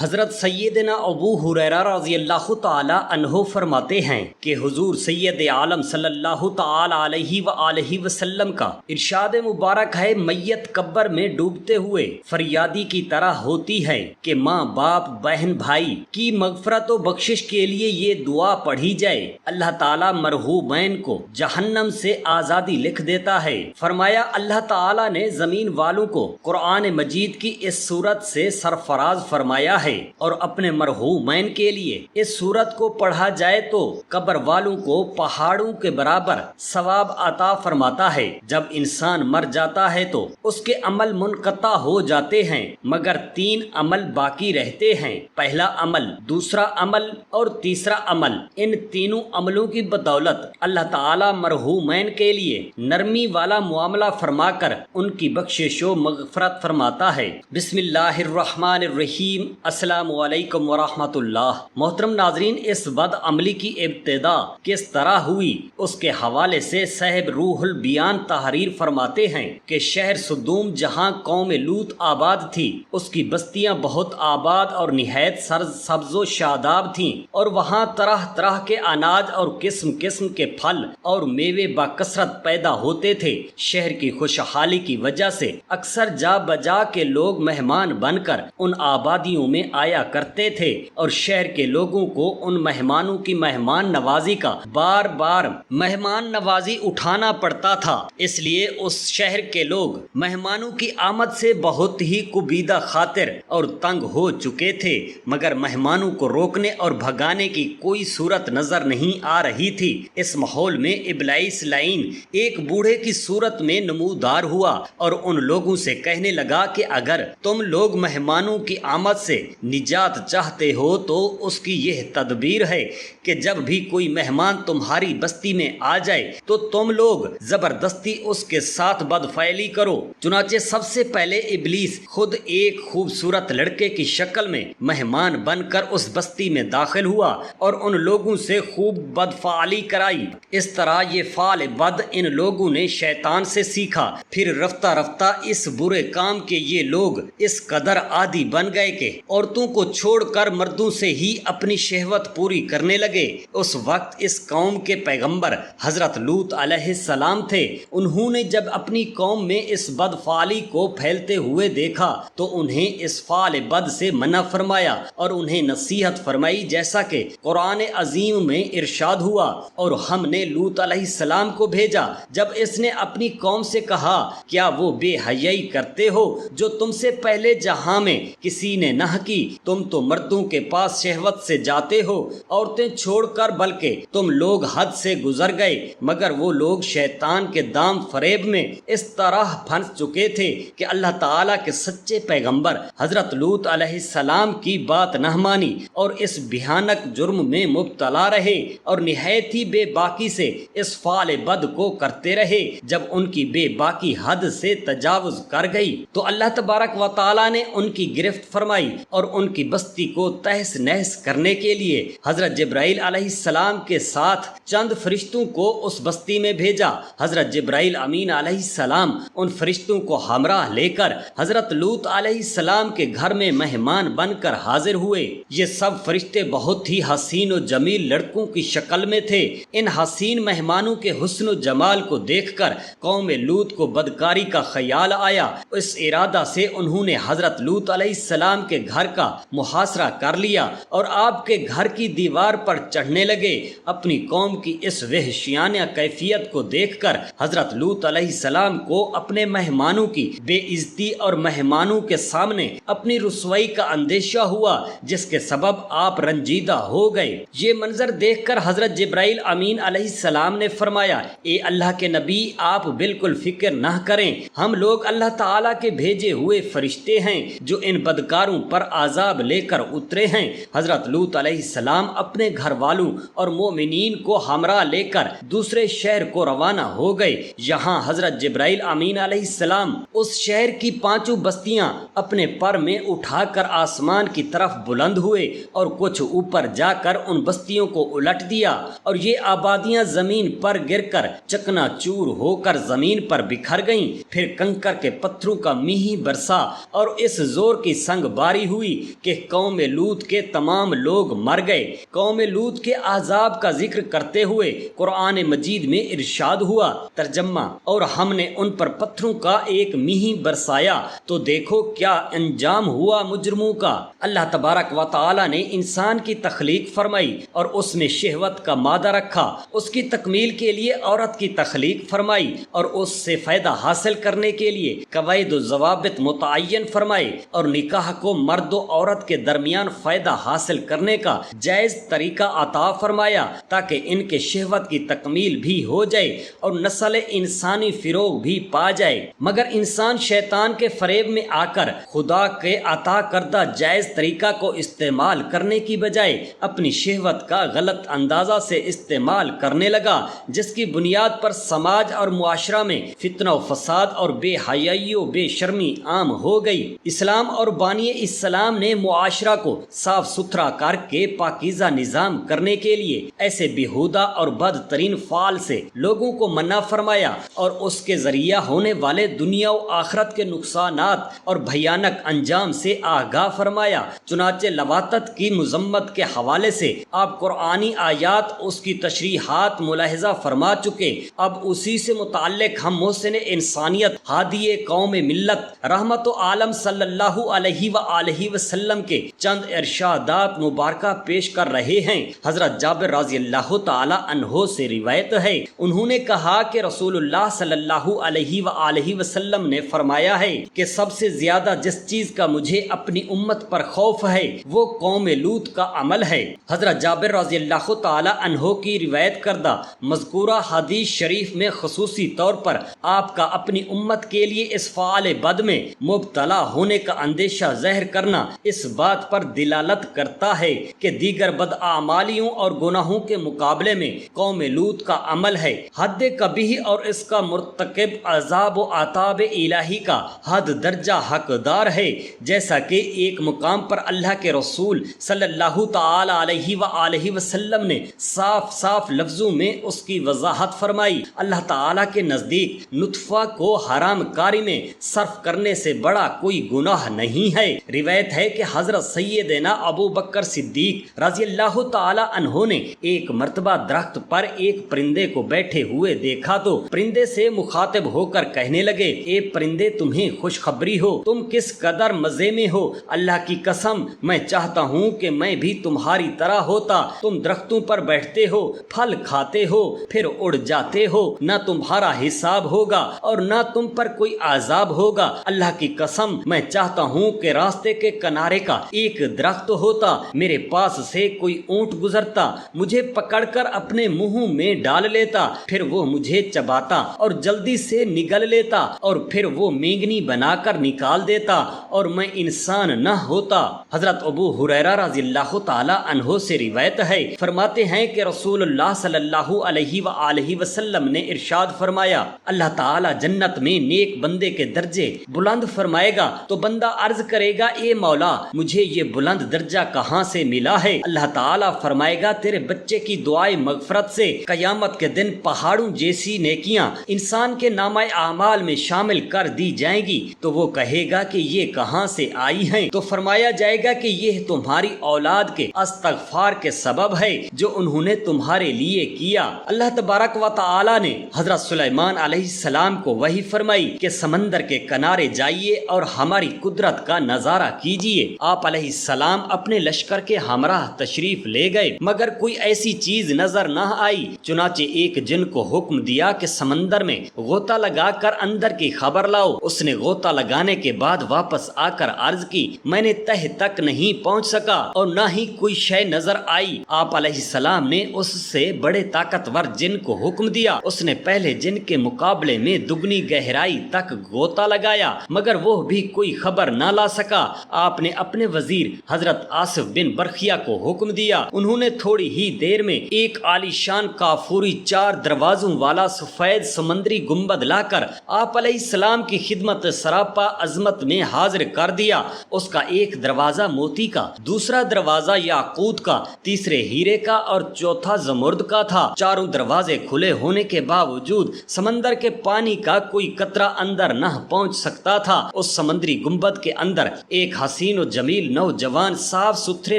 حضرت سیدنا ابو ہریرہ رضی اللہ تعالی عنہ فرماتے ہیں کہ حضور سید عالم صلی اللہ تعالی علیہ وآلہ وسلم کا ارشاد مبارک ہے، میت قبر میں ڈوبتے ہوئے فریادی کی طرح ہوتی ہے کہ ماں باپ بہن بھائی کی مغفرت و بخشش کے لیے یہ دعا پڑھی جائے، اللہ تعالی مرحومین کو جہنم سے آزادی لکھ دیتا ہے۔ فرمایا اللہ تعالی نے زمین والوں کو قرآن مجید کی اس صورت سے سرفراز فرمایا ہے، اور اپنے مرحومین کے لیے اس سورت کو پڑھا جائے تو قبر والوں کو پہاڑوں کے برابر ثواب عطا فرماتا ہے۔ جب انسان مر جاتا ہے تو اس کے عمل منقطع ہو جاتے ہیں، مگر 3 عمل باقی رہتے ہیں، پہلا عمل، دوسرا عمل اور تیسرا عمل۔ ان تینوں عملوں کی بدولت اللہ تعالی مرحومین کے لیے نرمی والا معاملہ فرما کر ان کی بخشش و مغفرت فرماتا ہے۔ بسم اللہ الرحمن الرحیم۔ السلام علیکم ورحمۃ اللہ۔ محترم ناظرین، اس بد عملی کی ابتدا کس طرح ہوئی اس کے حوالے سے صاحب روح البیان تحریر فرماتے ہیں کہ شہر سدوم جہاں قوم لوط آباد تھی، اس کی بستیاں بہت آباد اور نہایت سبز و شاداب تھیں، اور وہاں طرح طرح کے اناج اور قسم قسم کے پھل اور میوے بکثرت پیدا ہوتے تھے۔ شہر کی خوشحالی کی وجہ سے اکثر جا بجا کے لوگ مہمان بن کر ان آبادیوں میں آیا کرتے تھے، اور شہر کے لوگوں کو ان مہمانوں کی مہمان نوازی کا بار بار مہمان نوازی اٹھانا پڑتا تھا۔ اس لیے اس شہر کے لوگ مہمانوں کی آمد سے بہت ہی کبیدہ خاطر اور تنگ ہو چکے تھے، مگر مہمانوں کو روکنے اور بھگانے کی کوئی صورت نظر نہیں آ رہی تھی۔ اس ماحول میں ابلیس لعین ایک بوڑھے کی صورت میں نمودار ہوا اور ان لوگوں سے کہنے لگا کہ اگر تم لوگ مہمانوں کی آمد سے نجات چاہتے ہو تو اس کی یہ تدبیر ہے کہ جب بھی کوئی مہمان تمہاری بستی میں آ جائے تو تم لوگ زبردستی اس کے ساتھ بدفعلی کرو۔ چنانچہ سب سے پہلے ابلیس خود ایک خوبصورت لڑکے کی شکل میں مہمان بن کر اس بستی میں داخل ہوا اور ان لوگوں سے خوب بدفعلی کرائی۔ اس طرح یہ فعل بد ان لوگوں نے شیطان سے سیکھا۔ پھر رفتہ رفتہ اس برے کام کے یہ لوگ اس قدر عادی بن گئے کہ عورتوں کو چھوڑ کر مردوں سے ہی اپنی شہوت پوری کرنے لگے۔ اس وقت اس قوم کے پیغمبر حضرت لوط علیہ السلام تھے۔ انہوں نے جب اپنی قوم میں اس بدفعلی کو پھیلتے ہوئے دیکھا تو انہیں اس فعل بد سے منع فرمایا اور انہیں نصیحت فرمائی، جیسا کہ قرآن عظیم میں ارشاد ہوا، اور ہم نے لوط علیہ السلام کو بھیجا جب اس نے اپنی قوم سے کہا، کیا وہ بے حیائی کرتے ہو جو تم سے پہلے جہاں میں کسی نے نہ کی؟ تم تو مردوں کے پاس شہوت سے جاتے ہو عورتیں چھوڑ کر، بلکہ تم لوگ حد سے گزر گئے، مگر وہ لوگ شیطان کے دام فریب میں اس طرح پھنس چکے تھے کہ اللہ تعالیٰ کے سچے پیغمبر حضرت لوط علیہ السلام کی بات نہ مانی اور اس بھیانک جرم میں مبتلا رہے اور نہایت ہی بے باکی سے اس فعل بد کو کرتے رہے۔ جب ان کی بے باکی حد سے تجاوز کر گئی تو اللہ تبارک و تعالیٰ نے ان کی گرفت فرمائی اور ان کی بستی کو تہس نہس کرنے کے لیے حضرت جبرائیل علیہ السلام کے ساتھ چند فرشتوں کو اس بستی میں بھیجا۔ حضرت جبرائیل امین علیہ السلام ان فرشتوں کو ہمراہ لے کر حضرت لوط علیہ السلام کے گھر میں مہمان بن کر حاضر ہوئے۔ یہ سب فرشتے بہت ہی حسین و جمیل لڑکوں کی شکل میں تھے۔ ان حسین مہمانوں کے حسن و جمال کو دیکھ کر قوم لوط کو بدکاری کا خیال آیا۔ اس ارادہ سے انہوں نے حضرت لوط علیہ السلام کے گھر کا محاصرہ کر لیا اور آپ کے گھر کی دیوار پر چڑھنے لگے۔ اپنی قوم کی اس وحشیانہ کیفیت کو دیکھ کر حضرت لوط علیہ السلام کو اپنے مہمانوں کی بے عزتی اور مہمانوں کے سامنے اپنی رسوائی کا اندیشہ ہوا، جس کے سبب آپ رنجیدہ ہو گئے۔ یہ منظر دیکھ کر حضرت جبرائیل امین علیہ السلام نے فرمایا، اے اللہ کے نبی، آپ بالکل فکر نہ کریں، ہم لوگ اللہ تعالیٰ کے بھیجے ہوئے فرشتے ہیں جو ان بدکاروں پر عذاب لے کر اترے ہیں۔ حضرت لوط علیہ السلام اپنے گھر والوں اور مومنین کو ہمراہ لے کر دوسرے شہر کو روانہ ہو گئے۔ یہاں حضرت جبرائیل امین علیہ السلام اس شہر کی 5 بستیاں اپنے پر میں اٹھا کر آسمان کی طرف بلند ہوئے اور کچھ اوپر جا کر ان بستیوں کو الٹ دیا، اور یہ آبادیاں زمین پر گر کر چکنا چور ہو کر زمین پر بکھر گئیں۔ پھر کنکر کے پتھروں کا میںہ برسا اور اس زور کی سنگ باری ہوئی ہوئی کہ قوم لوط کے تمام لوگ مر گئے۔ قوم لوط کے عذاب کا ذکر کرتے ہوئے قرآن مجید میں ارشاد ہوا، ترجمہ، اور ہم نے ان پر پتھروں کا ایک میںہ برسایا تو دیکھو کیا انجام ہوا مجرموں کا۔ اللہ تبارک و تعالی نے انسان کی تخلیق فرمائی اور اس میں شہوت کا مادہ رکھا، اس کی تکمیل کے لیے عورت کی تخلیق فرمائی اور اس سے فائدہ حاصل کرنے کے لیے قواعد و ضوابط متعین فرمائے اور نکاح کو مرد و عورت کے درمیان فائدہ حاصل کرنے کا جائز طریقہ عطا فرمایا تاکہ ان کے شہوت کی تکمیل بھی ہو جائے اور نسل انسانی فروغ بھی پا جائے۔ مگر انسان شیطان کے فریب میں آ کر خدا کے عطا کردہ جائز طریقہ کو استعمال کرنے کی بجائے اپنی شہوت کا غلط اندازہ سے استعمال کرنے لگا، جس کی بنیاد پر سماج اور معاشرہ میں فتنہ و فساد اور بے حیائی و بے شرمی عام ہو گئی۔ اسلام اور بانی اسلام نے معاشرہ کو صاف ستھرا کر کے پاکیزہ نظام کرنے کے لیے ایسے بیہودہ اور بدترین فعل سے لوگوں کو منع فرمایا اور اس کے ذریعہ ہونے والے دنیا و آخرت کے نقصانات اور بھیانک انجام سے آگاہ فرمایا۔ چنانچہ لواطت کی مذمت کے حوالے سے آپ قرآنی آیات اس کی تشریحات ملاحظہ فرما چکے، اب اسی سے متعلق ہم محسن انسانیت ہادی قوم ملت رحمت و عالم صلی اللہ علیہ وآلہ وسلم کے چند ارشادات مبارکہ پیش کر رہے ہیں۔ حضرت جابر رضی اللہ تعالی عنہ سے روایت ہے، انہوں نے کہا کہ رسول اللہ صلی اللہ علیہ وآلہ وسلم نے فرمایا ہے کہ سب سے زیادہ جس چیز کا مجھے اپنی امت پر خوف ہے وہ قوم لوط کا عمل ہے۔ حضرت جابر رضی اللہ تعالی عنہ کی روایت کردہ مذکورہ حدیث شریف میں خصوصی طور پر آپ کا اپنی امت کے لیے اس فعال بد میں مبتلا ہونے کا اندیشہ ظاہر کرنا اس بات پر دلالت کرتا ہے کہ دیگر بداعمالیوں اور گناہوں کے مقابلے میں قوم لوط کا عمل ہے حد قبیح اور اس کا مرتکب عذاب و عذاب الہی کا حد درجہ حقدار ہے، جیسا کہ ایک مقام پر اللہ کے رسول صلی اللہ تعالی علیہ وآلہ وسلم نے صاف صاف لفظوں میں اس کی وضاحت فرمائی۔ اللہ تعالی کے نزدیک نطفہ کو حرام کاری میں صرف کرنے سے بڑا کوئی گناہ نہیں ہے۔ روایت ہے کہ حضرت سیدنا ابو بکر صدیق رضی اللہ تعالی عنہ نے ایک مرتبہ درخت پر ایک پرندے کو بیٹھے ہوئے دیکھا تو پرندے سے مخاطب ہو کر کہنے لگے، اے پرندے تمہیں خوشخبری ہو، تم کس قدر مزے میں ہو، اللہ کی قسم میں چاہتا ہوں کہ میں بھی تمہاری طرح ہوتا، تم درختوں پر بیٹھتے ہو، پھل کھاتے ہو، پھر اڑ جاتے ہو، نہ تمہارا حساب ہوگا اور نہ تم پر کوئی عذاب ہوگا۔ اللہ کی قسم میں چاہتا ہوں کہ راستے کے کنارے کا ایک درخت ہوتا، میرے پاس سے کوئی اونٹ گزرتا، مجھے پکڑ کر اپنے منہ میں ڈال لیتا، پھر وہ مجھے چباتا اور جلدی سے نگل لیتا اور پھر وہ مینگنی بنا کر نکال دیتا اور میں انسان نہ ہوتا۔ حضرت ابو ہریرہ رضی اللہ تعالی عنہ سے روایت ہے، فرماتے ہیں کہ رسول اللہ صلی اللہ علیہ وآلہ وسلم نے ارشاد فرمایا، اللہ تعالی جنت میں نیک بندے کے درجے بلند فرمائے گا تو بندہ عرض کرے گا، اے مولا مجھے یہ بلند درجہ کہاں سے ملا ہے؟ اللہ تعالی فرمائے گا، تیرے بچے کی دعائے مغفرت سے قیامت کے دن پہاڑوں جیسی نیکیاں انسان کے نامہ اعمال میں شامل کر دی جائیں گی۔ تو وہ کہے گا کہ یہ کہاں سے آئی ہیں؟ تو فرمایا جائے گا کہ یہ تمہاری اولاد کے استغفار کے سبب ہے جو انہوں نے تمہارے لیے کیا۔ اللہ تبارک و تعالی نے حضرت سلیمان علیہ السلام کو وحی فرمائی کہ سمندر کے کنارے جائیے اور ہماری قدرت کا نظارہ کیجیے۔ آپ علیہ السلام اپنے لشکر کے ہمراہ تشریف لے گئے مگر کوئی ایسی چیز نظر نہ آئی، چنانچہ ایک جن کو حکم دیا کہ سمندر میں غوطہ لگا کر اندر کی خبر لاؤ۔ اس نے غوطہ لگانے کے بعد واپس آ کر عرض کی، میں نے تہ تک نہیں پہنچ سکا اور نہ ہی کوئی شے نظر آئی۔ آپ علیہ السلام نے اس سے بڑے طاقتور جن کو حکم دیا، اس نے پہلے جن کے مقابلے میں دگنی گہرائی تک غوطہ لگایا مگر وہ بھی کوئی خبر نہ لا سکا۔ آپ نے اپنے وزیر حضرت آصف بن برخیہ کو حکم دیا، انہوں نے تھوڑی ہی دیر میں ایک عالیشان کافوری 4 دروازوں والا سفید سمندری گنبد لا کر آپ علیہ السلام کی خدمت سراپا عظمت میں حاضر کر دیا۔ اس کا ایک دروازہ موتی کا، دوسرا دروازہ یاقوت کا، تیسرے ہیرے کا اور چوتھا زمرد کا تھا۔ چاروں دروازے کھلے ہونے کے باوجود سمندر کے پانی کا کوئی قطرہ اندر نہ پہنچ سکتا تھا۔ اس سمندری گنبد کے اندر ایک حسین حسین و جمیل نوجوان صاف ستھرے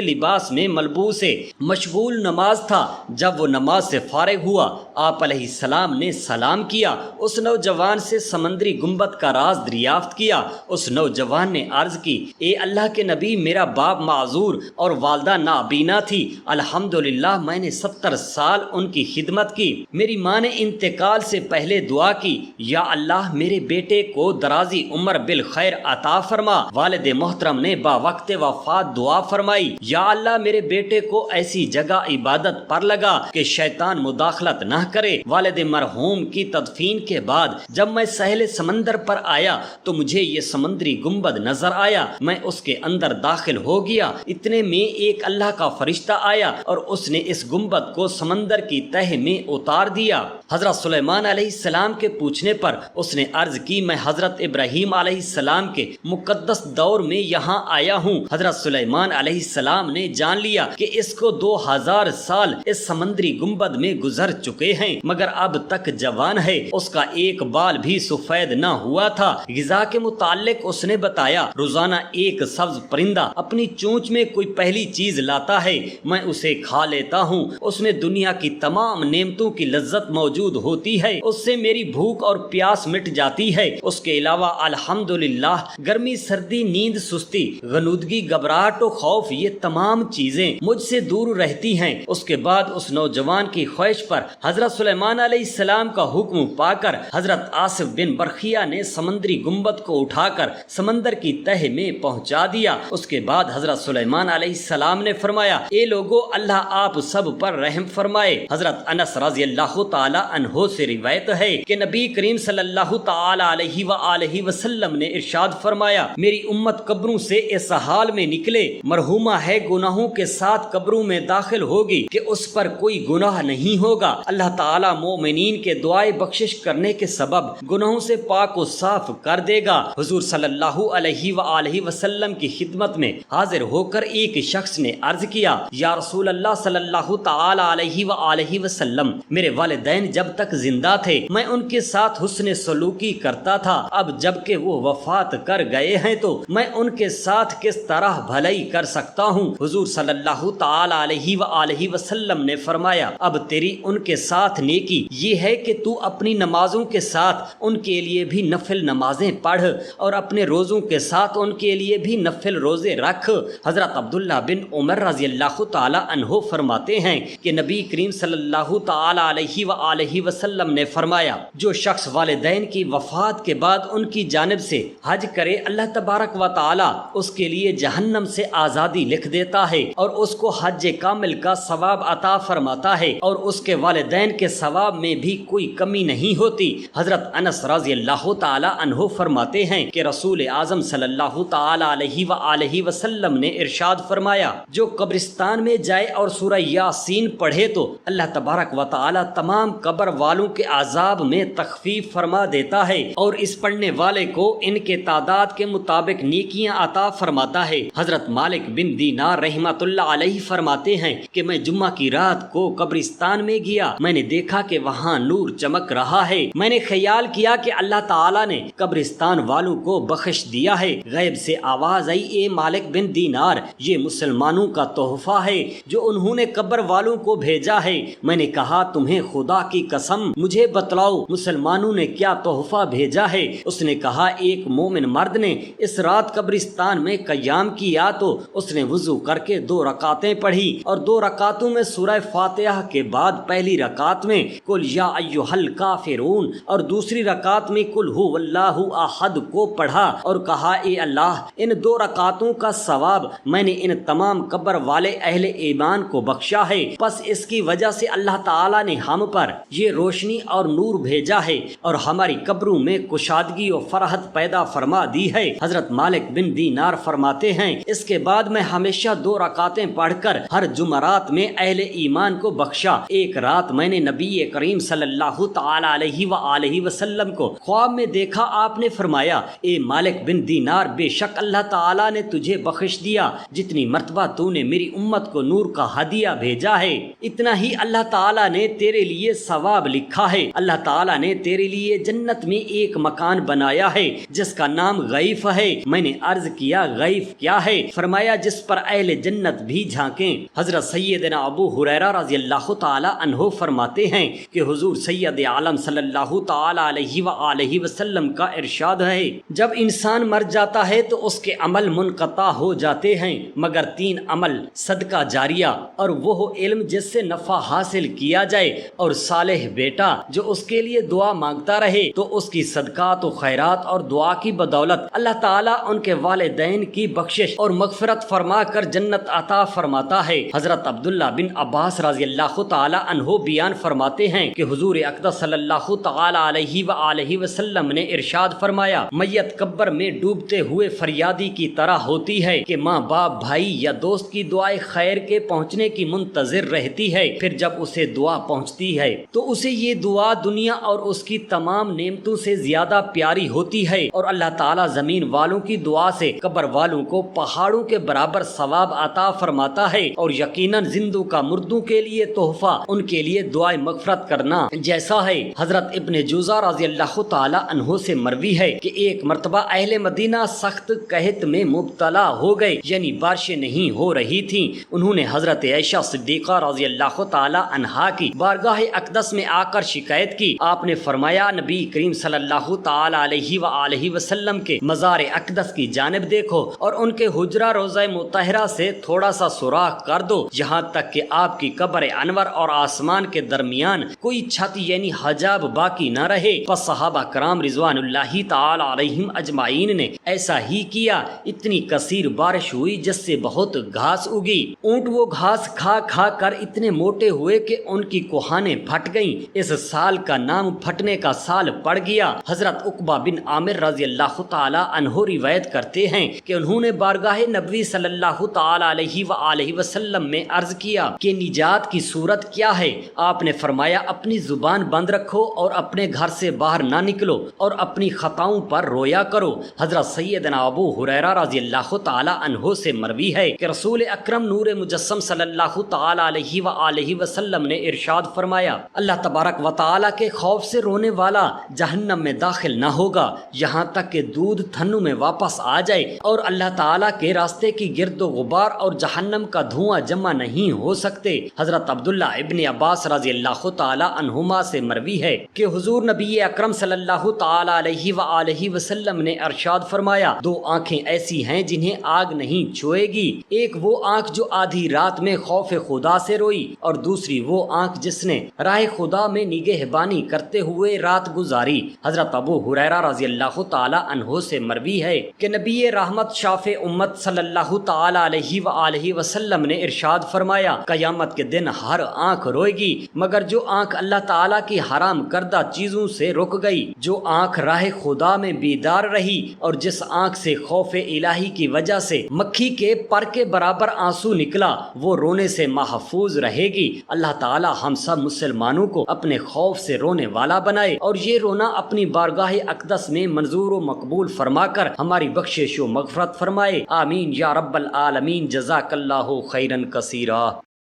لباس میں ملبوس مشغول نماز تھا۔ جب وہ نماز سے فارغ ہوا، آپ علیہ السلام نے سلام کیا، اس نوجوان سے سمندری گنبد کا راز دریافت کیا۔ اس نوجوان نے عرض کی، اے اللہ کے نبی، میرا باپ معذور اور والدہ نابینا تھی، الحمدللہ میں نے 70 سال ان کی خدمت کی۔ میری ماں نے انتقال سے پہلے دعا کی، یا اللہ میرے بیٹے کو درازی عمر بالخیر عطا فرما۔ والد محترم نے باوقت وفات دعا فرمائی، یا اللہ میرے بیٹے کو ایسی جگہ عبادت پر لگا کہ شیطان مداخلت نہ کرے۔ والد مرحوم کی تدفین کے بعد جب میں ساحل سمندر پر آیا تو مجھے یہ سمندری گنبد نظر آیا۔ میں اس کے اندر داخل ہو گیا، اتنے میں ایک اللہ کا فرشتہ آیا اور اس نے اس گنبد کو سمندر کی تہ میں اتار دیا۔ حضرت سلیمان علیہ السلام کے پوچھنے پر اس نے عرض کی، میں حضرت ابراہیم علیہ السلام کے مقدس دور میں یہاں آیا ہوں۔ حضرت سلیمان علیہ السلام نے جان لیا کہ اس کو 2000 سال اس سمندری گنبد میں گزر چکے ہیں، مگر اب تک جوان ہے، اس کا ایک بال بھی سفید نہ ہوا تھا۔ غذا کے متعلق اس نے بتایا، روزانہ ایک سبز پرندہ اپنی چونچ میں کوئی پہلی چیز لاتا ہے، میں اسے کھا لیتا ہوں، اس میں دنیا کی تمام نعمتوں کی لذت موجود ہوتی ہے، اس سے میری بھوک اور پیاس مٹ جاتی ہے۔ اس کے علاوہ الحمدللہ گرمی، سردی، نیند، سستی، غنودگی، گھبراہٹ و خوف، یہ تمام چیزیں مجھ سے دور رہتی ہیں۔ اس کے بعد اس نوجوان کی خواہش پر حضرت سلیمان علیہ السلام کا حکم پا کر حضرت آصف بن برخیہ نے سمندری گنبد کو اٹھا کر سمندر کی تہ میں پہنچا دیا۔ اس کے بعد حضرت سلیمان علیہ السلام نے فرمایا، اے لوگو، اللہ آپ سب پر رحم فرمائے۔ حضرت انس رضی اللہ تعالی عنہ سے روایت ہے کہ نبی کریم صلی اللہ تعالی علیہ وآلہ وسلم نے ارشاد فرمایا، میری امت قبروں سے اس حال میں نکلے، مرحومہ ہے گناہوں کے ساتھ قبروں میں داخل ہوگی کہ اس پر کوئی گناہ نہیں ہوگا۔ اللہ تعالی مومنین کے دعائے بخشش کرنے کے سبب گناہوں سے پاک و صاف کر دے گا۔ حضور صلی اللہ علیہ وآلہ وسلم کی خدمت میں حاضر ہو کر ایک شخص نے عرض کیا، یا رسول اللہ صلی اللہ تعالی علیہ وآلہ وسلم، میرے والدین جب تک زندہ تھے میں ان کے ساتھ حسن سلوکی کرتا تھا، اب جب کہ وہ وفات کر گئے ہیں تو میں ان کے ساتھ کس طرح بھلائی کر سکتا ہوں؟ حضور صلی اللہ تعالی علیہ وآلہ وسلم نے فرمایا، اب تیری ان کے ساتھ نیکی یہ ہے کہ تو اپنی نمازوں کے ساتھ ان کے لیے بھی نفل نمازیں پڑھ اور اپنے روزوں کے ساتھ ان کے لیے بھی نفل روزے رکھ۔ حضرت عبداللہ بن عمر رضی اللہ تعالی عنہ فرماتے ہیں کہ نبی کریم صلی اللہ تعالی علیہ وآلہ وسلم نے فرمایا، جو شخص والدین کی وفات کے بعد ان کی جانب سے حج کرے، اللہ تبارک و تعالی اس کے لیے جہنم سے آزادی لکھ دیتا ہے اور اس کو حج کامل کا ثواب عطا فرماتا ہے اور اس کے والدین کے ثواب میں بھی کوئی کمی نہیں ہوتی۔ حضرت انس رضی اللہ تعالی عنہ فرماتے ہیں کہ رسول اعظم صلی اللہ تعالی علیہ وآلہ وسلم نے ارشاد فرمایا، جو قبرستان میں جائے اور سورہ یاسین پڑھے تو اللہ تبارک و تعالی تمام قبر والوں کے عذاب میں تخفیف فرما دیتا ہے اور اس پڑھنے والے کو ان کے تعداد کے مطابق نیکیاں عطا فرماتا ہے۔ حضرت مالک بن دینار رحمۃ اللہ علیہ فرماتے ہیں کہ میں جمعہ کی رات کو قبرستان میں گیا، میں نے دیکھا کہ وہاں نور چمک رہا ہے، میں نے خیال کیا کہ اللہ تعالی نے قبرستان والوں کو بخش دیا ہے۔ غیب سے آواز آئی، اے مالک بن دینار، یہ مسلمانوں کا تحفہ ہے جو انہوں نے قبر والوں کو بھیجا ہے۔ میں نے کہا، تمہیں خدا کی قسم مجھے بتلاؤ مسلمانوں نے کیا تحفہ بھیجا ہے؟ اس نے کہا، ایک مومن مرد نے اس رات قبرستان میں قیام کیا تو اس نے وضو کر کے 2 رکعتیں پڑھی اور 2 رکعتوں میں سورہ فاتحہ کے بعد پہلی رکعت میں قل یا ایھا الکافرون اور دوسری رکعت میں قل ھو اللہ احد کو پڑھا اور کہا، اے اللہ، ان 2 رکعتوں کا ثواب میں نے ان تمام قبر والے اہل ایمان کو بخشا ہے، پس اس کی وجہ سے اللہ تعالی نے ہم پر یہ روشنی اور نور بھیجا ہے اور ہماری قبروں میں کشادگی و فرحت پیدا فرما دی ہے۔ حضرت مالک بن دینار فرماتے ہیں، اس کے بعد میں ہمیشہ 2 رکعتیں پڑھ کر ہر جمعرات میں اہل ایمان کو بخشا۔ ایک رات میں نے نبی کریم صلی اللہ تعالی علیہ وآلہ وسلم کو خواب میں دیکھا، آپ نے فرمایا، اے مالک بن دینار، بے شک اللہ تعالی نے تجھے بخش دیا جتنی مرتبہ تو نے میری امت کو نور کا ہدیہ بھیجا ہے، اتنا ہی اللہ تعالی نے تیرے لیے ثواب لکھا ہے۔ اللہ تعالی نے تیرے لیے جنت میں ایک مکان بنایا ہے جس کا نام غیف ہے۔ میں نے عرض کیا، یا غیف کیا ہے؟ فرمایا جس پر اہل جنت بھی جھانکیں۔ حضرت سیدنا ابو ہریرہ رضی اللہ تعالی عنہ فرماتے ہیں کہ حضور سید عالم صلی اللہ تعالی علیہ وآلہ وسلم کا ارشاد ہے، جب انسان مر جاتا ہے تو اس کے عمل منقطع ہو جاتے ہیں مگر 3 عمل، صدقہ جاریہ اور وہ علم جس سے نفع حاصل کیا جائے، اور صالح بیٹا جو اس کے لیے دعا مانگتا رہے، تو اس کی صدقات و خیرات اور دعا کی بدولت اللہ تعالیٰ ان کے والدین کی بخشش اور مغفرت فرما کر جنت عطا فرماتا ہے۔ حضرت عبداللہ بن عباس رضی اللہ تعالی عنہ بیان فرماتے ہیں کہ حضور اقدس صلی اللہ تعالی علیہ وآلہ وسلم نے ارشاد فرمایا، میت قبر میں ڈوبتے ہوئے فریادی کی طرح ہوتی ہے کہ ماں باپ بھائی یا دوست کی دعائے خیر کے پہنچنے کی منتظر رہتی ہے، پھر جب اسے دعا پہنچتی ہے تو اسے یہ دعا دنیا اور اس کی تمام نعمتوں سے زیادہ پیاری ہوتی ہے، اور اللہ تعالیٰ زمین والوں کی دعا سے قبر والوں کو پہاڑوں کے برابر ثواب عطا فرماتا ہے، اور یقیناً زندوں کا مردوں کے لیے تحفہ ان کے لیے دعائے مغفرت کرنا جیسا ہے۔ حضرت ابن جوزہ رضی اللہ تعالی عنہ سے مروی ہے کہ ایک مرتبہ اہل مدینہ سخت قحط میں مبتلا ہو گئے، یعنی بارشیں نہیں ہو رہی تھیں۔ انہوں نے حضرت عائشہ صدیقہ رضی اللہ تعالی عنہا کی بارگاہ اقدس میں آ کر شکایت کی۔ آپ نے فرمایا، نبی کریم صلی اللہ تعالی علیہ وآلہ وسلم کے مزار اقدس کی جانب دیکھو اور ان کے حجرہ روضہ مطہرہ سے تھوڑا سا سوراخ کر دو، یہاں تک کہ آپ کی قبر انور اور آسمان کے درمیان کوئی چھت یعنی حجاب باقی نہ رہے۔ پس صحابہ کرام رضوان اللہ تعالی علیہم اجمعین نے ایسا ہی کیا۔ اتنی کثیر بارش ہوئی جس سے بہت گھاس اگی، اونٹ وہ گھاس کھا کھا کر اتنے موٹے ہوئے کہ ان کی کوہانیں پھٹ گئیں۔ اس سال کا نام پھٹنے کا سال پڑ گیا۔ حضرت عقبہ بن عامر رضی اللہ تعالی عنہ روایت کرتے ہیں کہ انہوں نے بارگاہ نبوی صلی اللہ تعالی علیہ وآلہ وسلم میں عرض کیا کہ نجات کی صورت کیا ہے؟ آپ نے فرمایا، اپنی زبان بند رکھو اور اپنے گھر سے باہر نہ نکلو اور اپنی خطاؤں پر رویا کرو۔ حضرت سیدنا ابو ہریرہ رضی اللہ تعالی عنہ سے مروی ہے کہ رسول اکرم نور مجسم صلی اللہ تعالی علیہ وآلہ وسلم نے ارشاد فرمایا، اللہ تبارک و تعالی کے خوف سے رونے والا جہنم میں داخل نہ ہوگا یہاں تک کہ دودھ تھنوں میں واپس آ جائے، اور اللہ تعالیٰ کے راستے کی گرد و غبار اور جہنم کا دھواں جمع نہیں ہو سکتے۔ حضرت عبداللہ ابن عباس رضی اللہ تعالی عنہما سے مروی ہے کہ حضور نبی اکرم صلی اللہ تعالی علیہ وآلہ وسلم نے ارشاد فرمایا، 2 آنکھیں ایسی ہیں جنہیں آگ نہیں چھوئے گی، ایک وہ آنکھ جو آدھی رات میں خوف خدا سے روئی، اور دوسری وہ آنکھ جس نے راہ خدا میں نگہبانی کرتے ہوئے رات گزاری۔ حضرت ابو ہریرہ رضی اللہ تعالی عنہ سے مروی ہے کہ نبی رحمت شافع امت صلی اللہ تعالی علیہ وآلہ وسلم نے ارشاد فرمایا، قیامت کے دن ہر آنکھ روئے گی مگر جو آنکھ اللہ تعالیٰ کی حرام کردہ چیزوں سے رک گئی، جو آنکھ راہ خدا میں بیدار رہی، اور جس آنکھ سے خوف الہی کی وجہ سے مکھی کے پر کے برابر آنسو نکلا، وہ رونے سے محفوظ رہے گی۔ اللہ تعالیٰ ہم سب مسلمانوں کو اپنے خوف سے رونے والا بنائے، اور یہ رونا اپنی بارگاہ اقدس میں منظور و مقبول فرما کر ہماری بخشش و مغفرت فرمائے۔ آمین یا رب العالمین۔ جزاک اللہ خیرا کثیرا۔